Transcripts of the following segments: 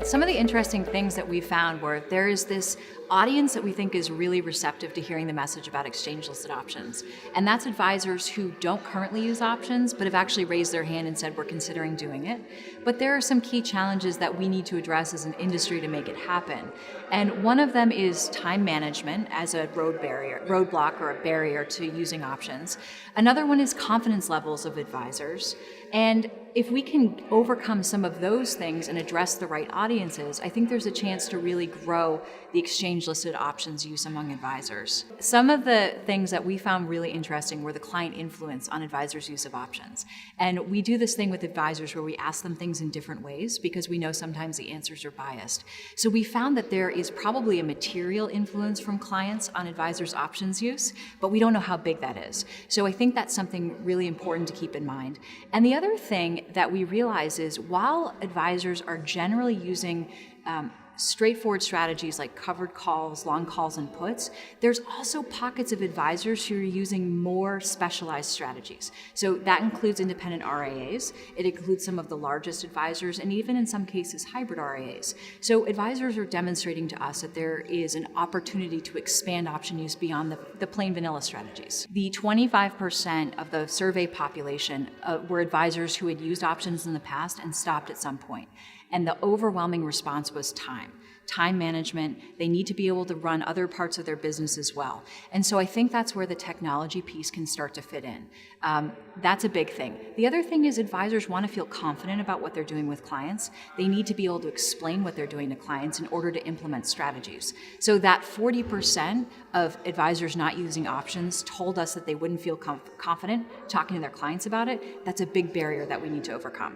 Some of the interesting things that we found were there is this audience that we think is really receptive to hearing the message about exchange-listed options. And that's advisors who don't currently use options, but have actually raised their hand and said, we're considering doing it. But there are some key challenges that we need to address as an industry to make it happen. And one of them is time management as a roadblock or a barrier to using options. Another one is confidence levels of advisors. And if we can overcome some of those things and address the right audiences, I think there's a chance to really grow the exchange-listed options use among advisors. Some of the things that we found really interesting were the client influence on advisors' use of options. And we do this thing with advisors where we ask them things in different ways because we know sometimes the answers are biased. So we found that there is probably a material influence from clients on advisors' options use, but we don't know how big that is. So I think that's something really important to keep in mind. And the other thing that we realize is while advisors are generally using straightforward strategies like covered calls, long calls, and puts, there's also pockets of advisors who are using more specialized strategies. So that includes independent RIAs, it includes some of the largest advisors, and even in some cases hybrid RIAs. So advisors are demonstrating to us that there is an opportunity to expand option use beyond the plain vanilla strategies. The 25% of the survey population were advisors who had used options in the past and stopped at some point. And the overwhelming response was time management. They need to be able to run other parts of their business as well. And so I think that's where the technology piece can start to fit in. That's a big thing. The other thing is advisors want to feel confident about what they're doing with clients. They need to be able to explain what they're doing to clients in order to implement strategies. So that 40% of advisors not using options told us that they wouldn't feel confident talking to their clients about it. That's a big barrier that we need to overcome.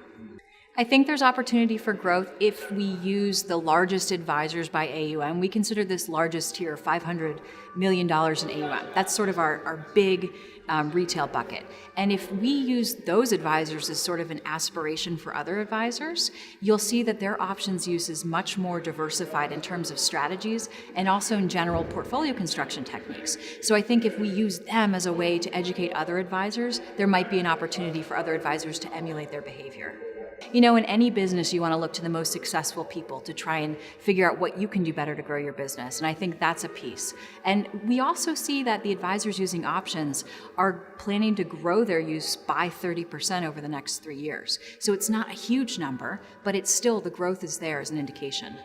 I think there's opportunity for growth if we use the largest advisors by AUM. We consider this largest tier $500 million in AUM. That's sort of our big retail bucket. And if we use those advisors as sort of an aspiration for other advisors, you'll see that their options use is much more diversified in terms of strategies and also in general portfolio construction techniques. So I think if we use them as a way to educate other advisors, there might be an opportunity for other advisors to emulate their behavior. You know, in any business, you want to look to the most successful people to try and figure out what you can do better to grow your business. And I think that's a piece. And we also see that the advisors using options are planning to grow their use by 30% over the next 3 years. So it's not a huge number, but it's still, the growth is there as an indication.